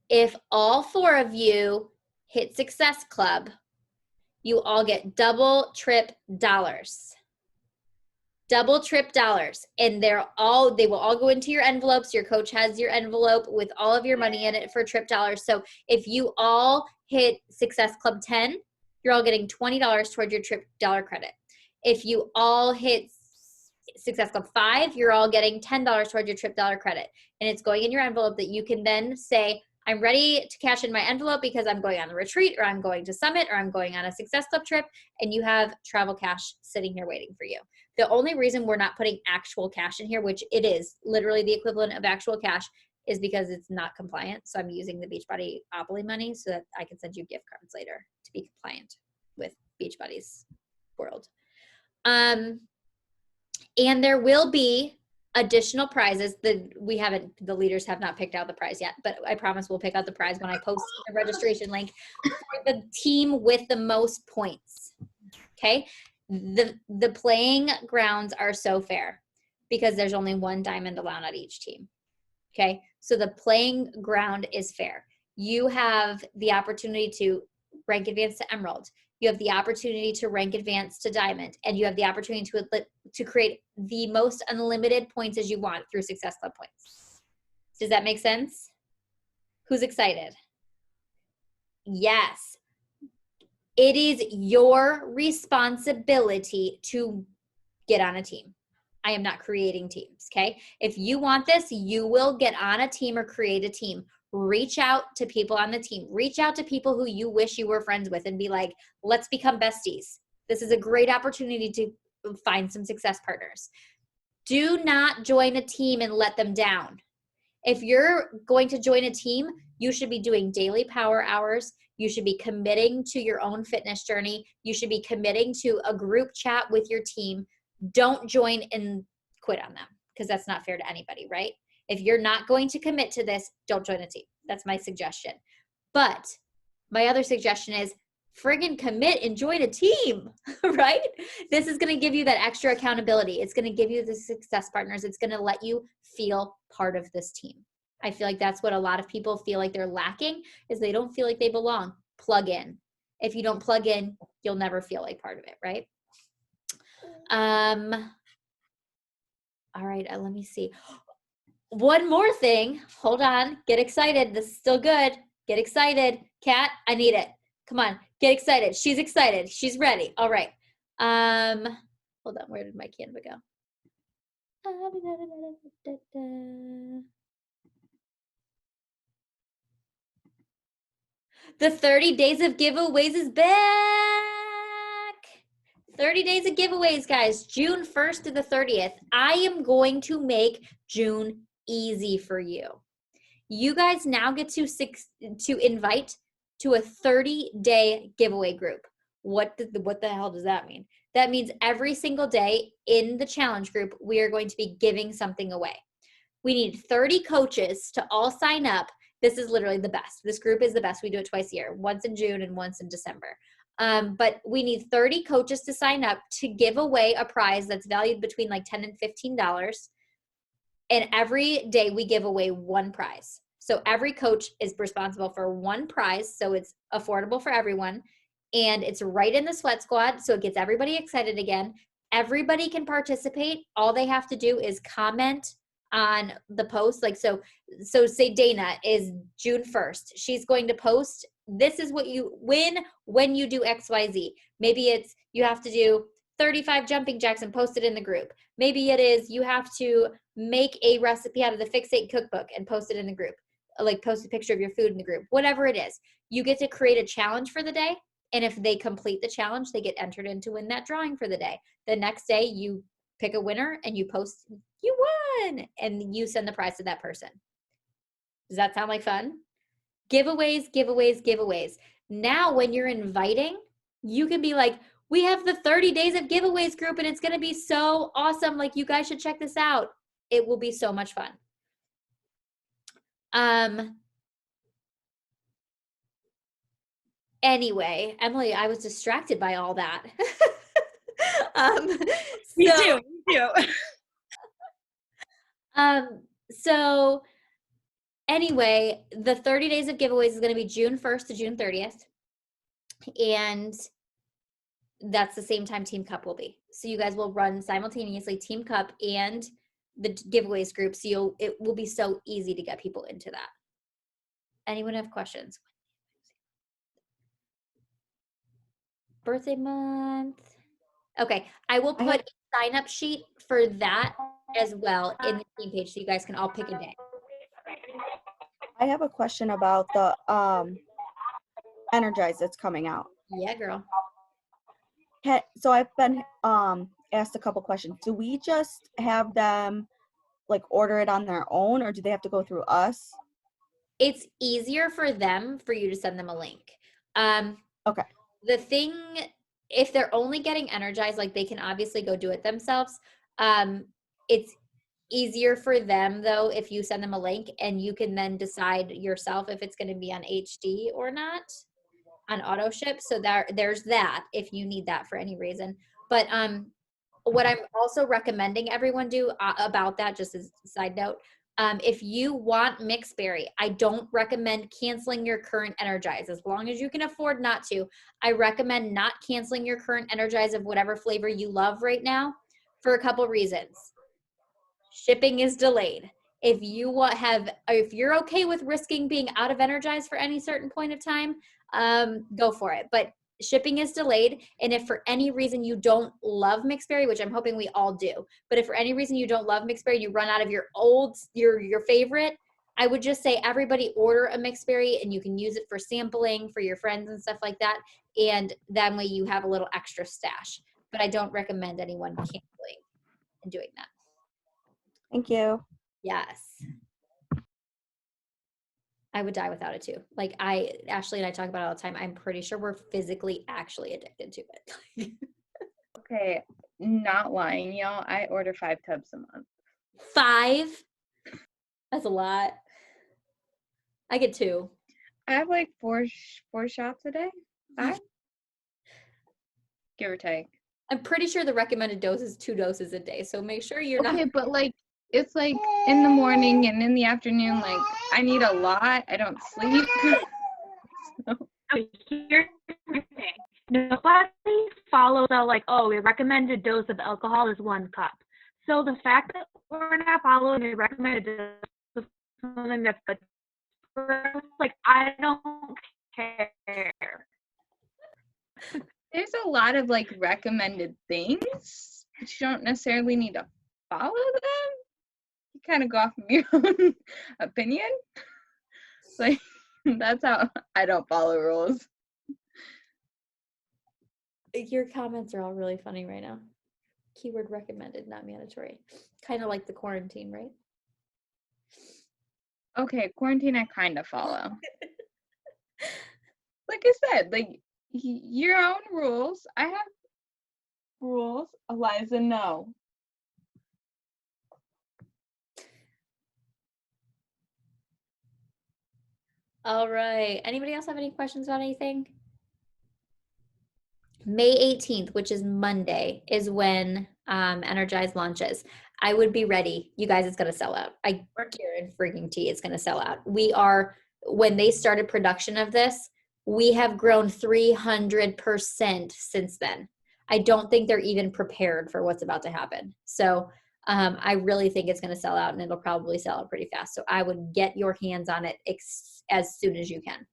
If all 4 of you hit Success Club, you all get double trip dollars. Double trip dollars. And they will all go into your envelopes. Your coach has your envelope with all of your money in it for trip dollars. So if you all hit Success Club 10, you're all getting $20 toward your trip dollar credit. If you all hit Success Club 5, you're all getting $10 toward your trip dollar credit. And it's going in your envelope that you can then say, I'm ready to cash in my envelope because I'm going on a retreat, or I'm going to Summit, or I'm going on a Success Club trip, and you have travel cash sitting here waiting for you. The only reason we're not putting actual cash in here, which it is literally the equivalent of actual cash, is because it's not compliant. So I'm using the Beachbody Opoly money so that I can send you gift cards later to be compliant with Beachbody's world. And there will be additional prizes. The leaders have not picked out the prize yet, but I promise we'll pick out the prize when I post the registration link for the team with the most points. Okay, the playing grounds are so fair because there's only 1 diamond allowed on each team. Okay, so the playing ground is fair. You have the opportunity to rank advance to Emerald. You have the opportunity to rank advance to Diamond, and you have the opportunity to create the most unlimited points as you want through Success Club points. Does that make sense? Who's excited? Yes. It is your responsibility to get on a team. I am not creating teams, okay? If you want this, you will get on a team or create a team. Reach out to people on the team. Reach out to people who you wish you were friends with and be like, let's become besties. This is a great opportunity to find some success partners. Do not join a team and let them down. If you're going to join a team, you should be doing daily power hours. You should be committing to your own fitness journey. You should be committing to a group chat with your team. Don't join and quit on them because that's not fair to anybody, right? If you're not going to commit to this, don't join a team. That's my suggestion. But my other suggestion is friggin' commit and join a team, right? This is going to give you that extra accountability. It's going to give you the success partners. It's going to let you feel part of this team. I feel like that's what a lot of people feel like they're lacking is they don't feel like they belong. Plug in. If you don't plug in, you'll never feel like part of it, right? All right, let me see. One more thing. Hold on. Get excited. This is still good. Get excited. Kat, I need it. Come on. Get excited. She's excited. She's ready. All right. Hold on. Where did my Canva go? The 30 days of giveaways is back. 30 days of giveaways, guys. June 1st to the 30th. I am going to make June easy for you. You guys now get to invite to a 30-day giveaway group. What the hell does that mean? That means every single day in the challenge group, we are going to be giving something away. We need 30 coaches to all sign up. This is literally the best. This group is the best. We do it twice a year, once in June and once in December. But we need 30 coaches to sign up to give away a prize that's valued between like $10 and $15. And every day we give away one prize. So every coach is responsible for one prize. So it's affordable for everyone. And it's right in the Sweat Squad. So it gets everybody excited again. Everybody can participate. All they have to do is comment on the post. Like, so say Dana is June 1st. She's going to post this is what you win when you do XYZ. Maybe it's you have to do 35 jumping jacks and post it in the group. Maybe it is you have to make a recipe out of the Fixate cookbook and post it in the group. Like post a picture of your food in the group. Whatever it is, you get to create a challenge for the day. And if they complete the challenge, they get entered in to win that drawing for the day. The next day, you pick a winner and you post, you won, and you send the prize to that person. Does that sound like fun? Giveaways, giveaways, giveaways. Now, when you're inviting, you can be like, we have the 30 days of giveaways group and it's going to be so awesome. Like, you guys should check this out. It will be so much fun. Anyway, Emily, I was distracted by all that. Me too. So anyway, the 30 days of giveaways is going to be June 1st to June 30th. And that's the same time Team Cup will be. So you guys will run simultaneously Team Cup and the giveaways group. So it will be so easy to get people into that. Anyone have questions? Birthday month. Okay, I will put a sign up sheet for that as well in the team page so you guys can all pick a day. I have a question about the Energize that's coming out. Yeah, girl. So I've been asked a couple questions. Do we just have them like order it on their own, or do they have to go through us? It's easier for them for you to send them a link. Okay. The thing, if they're only getting Energized, like they can obviously go do it themselves. It's easier for them though if you send them a link and you can then decide yourself if it's going to be on HD or not on auto ship. So there's that if you need that for any reason. But what I'm also recommending everyone do about that, just as a side note, if you want Mixberry, I don't recommend canceling your current Energize. As long as you can afford not to, I recommend not canceling your current Energize of whatever flavor you love right now for a couple reasons. Shipping is delayed. If you're okay with risking being out of Energize for any certain point of time, go for it. But shipping is delayed, and if for any reason you don't love Mixberry, which I'm hoping we all do, but if for any reason you don't love Mixberry, you run out of your favorite, I would just say everybody order a Mixberry and you can use it for sampling for your friends and stuff like that, and that way you have a little extra stash. But I don't recommend anyone canceling and doing that. Thank you. Yes. I would die without it too. Like Ashley and I talk about it all the time. I'm pretty sure we're physically actually addicted to it. Okay, not lying, y'all. I order 5 tubs a month. 5? That's a lot. I get 2. I have like four shots a day. 5? Give or take. I'm pretty sure the recommended dose is 2 doses a day. So make sure you're not. Okay, but like it's like in the morning and in the afternoon. Like I need a lot. I don't sleep. So. Here's the thing. Nobody follows the like, oh, the recommended dose of alcohol is 1 cup. So the fact that we're not following the recommended dose is something that's good for us, like, I don't care. There's a lot of like recommended things, but you don't necessarily need to follow them. You kind of go off of your own opinion. Like that's how I don't follow rules. Your comments are all really funny right now. Keyword recommended, not mandatory. Kind of like the quarantine, right? Okay, quarantine I kind of follow. Like I said, like your own rules. I have rules. Eliza, no. All right. Anybody else have any questions about anything? May 18th, which is Monday, is when Energize launches. I would be ready. You guys, it's going to sell out. I guarantee it's going to sell out. When they started production of this, we have grown 300% since then. I don't think they're even prepared for what's about to happen. So I really think it's going to sell out, and it'll probably sell out pretty fast. So I would get your hands on it as soon as you can.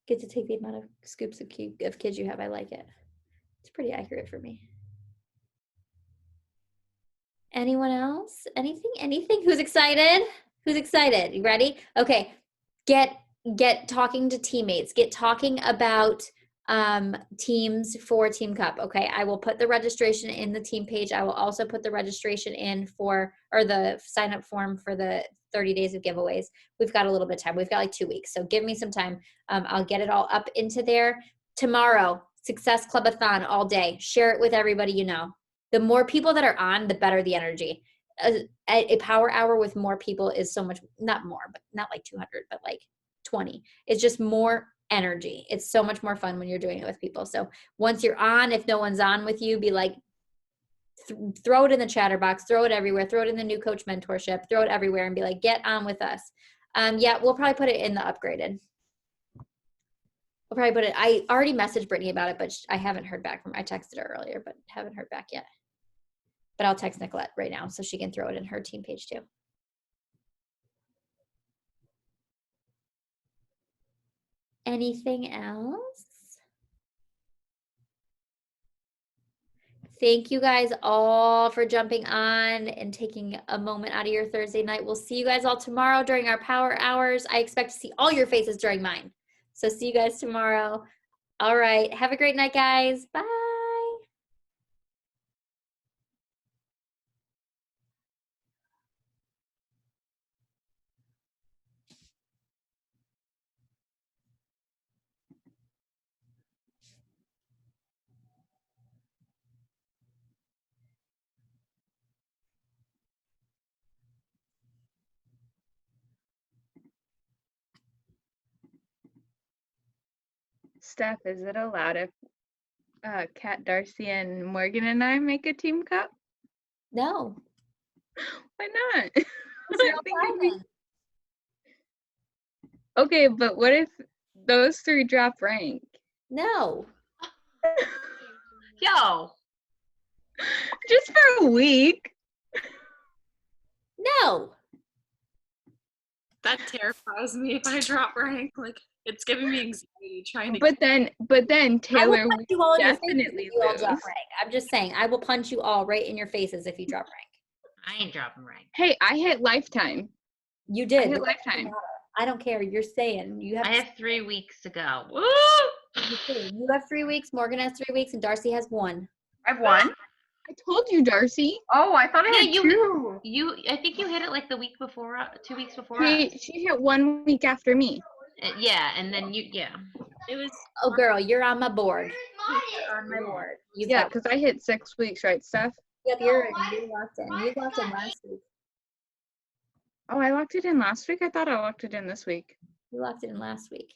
Get to take the amount of scoops of kids you have. I like it. It's pretty accurate for me. Anyone else? Anything? Who's excited? Who's excited? You ready? Okay. Get talking to teammates. Get talking about teams for Team Cup. Okay. I will put the registration in the team page. I will also put the registration in or the sign up form for the 30 days of giveaways. We've got a little bit of time. We've got like 2 weeks. So give me some time. I'll get it all up into there. Tomorrow, Success Clubathon all day. Share it with everybody you know. The more people that are on, the better the energy. A power hour with more people is so much, not more, but not like 200, but like 20. It's just more energy. It's so much more fun when you're doing it with people. So once you're on, if no one's on with you, be like, throw it in the chatter box, throw it everywhere, throw it in the new coach mentorship, throw it everywhere and be like, get on with us. Yeah, we'll probably put it in the upgraded. We'll probably put it, I already messaged Brittany about it, but I haven't heard back from her. I texted her earlier, but haven't heard back yet. But I'll text Nicolette right now so she can throw it in her team page too. Anything else? Thank you guys all for jumping on and taking a moment out of your Thursday night. We'll see you guys all tomorrow during our power hours. I expect to see all your faces during mine. So see you guys tomorrow. All right. Have a great night, guys. Bye. Steph, is it allowed if Kat, Darcy, and Morgan and I make a team cup? No. Why not? You're all private. Okay, but what if those three drop rank? No. Yo. Just for a week. No. That terrifies me if I drop rank. Like, it's giving me anxiety trying to. But then Taylor I will punch would you all in your faces definitely if you all lose. drop rank. I'm just saying, I will punch you all right in your faces if you drop rank. I ain't dropping rank. Hey, I hit lifetime. You did. I hit It doesn't lifetime. matter. I don't care. You're saying you have. I have 3 weeks to go. Woo! You have 3 weeks. Morgan has 3 weeks, and Darcy has 1. I have one. I told you, Darcy. Oh, I thought I had Yeah, two. I think you hit it like the week before, 2 weeks before. She hit 1 week after me. Yeah, and then yeah. It was. Oh, girl, you're on my board. You're on my board. Yeah, because I hit 6 weeks, right, Steph? Yep, you're locked in. You locked in last week. Oh, I locked it in last week? I thought I locked it in this week. You locked it in last week.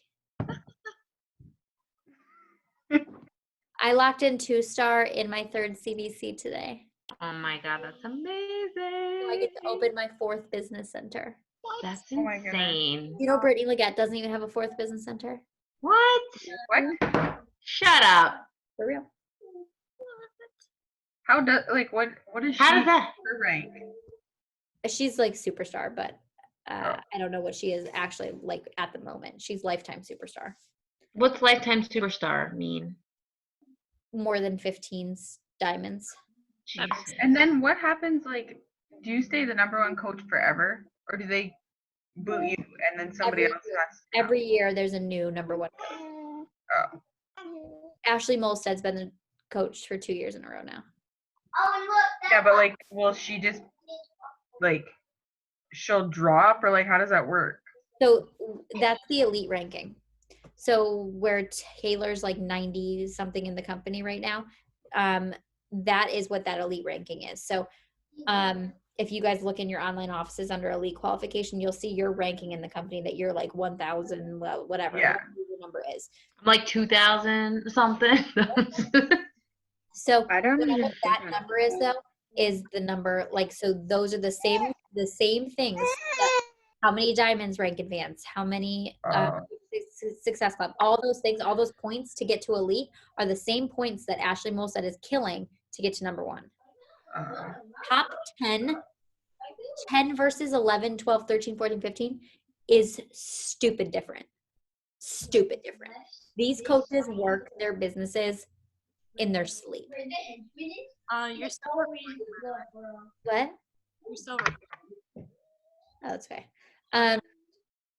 I locked in 2-star in my 3rd CDC today. Oh my God, that's amazing. So I get to open my 4th business center. That's Oh my goodness. insane. You know, Brittany Leggett doesn't even have a 4th business center. What? What? Shut up. For real. How does what is she? How does that? Her rank? She's like superstar, but I don't know what she is actually like at the moment. She's lifetime superstar. What's lifetime superstar mean? More than 15 diamonds. Jesus. And then what happens? Like, do you stay the #1 coach forever, or do they boot you and then somebody else has? Every year there's a new #1 coach. Oh. Ashley Molsted's been the coach for 2 years in a row now. Yeah, but like, will she just like she'll drop, or like how does that work? So that's the elite ranking. So where Taylor's like 90 something in the company right now, that is what that elite ranking is. So if you guys look in your online offices under elite qualification, you'll see your ranking in the company that you're like 1,000, whatever Yeah. your number is. I'm like 2,000 something. So I don't whatever even that number is though, is the number, like, so those are the same things. How many diamonds rank advance, how many Success Club, all those things, all those points to get to elite are the same points that Ashley Molstead is killing to get to #1. Top 10 versus 11, 12, 13, 14, 15 is stupid different. stupid different. These coaches work their businesses in their sleep. You're still recording. What? You're still recording. Oh, that's okay.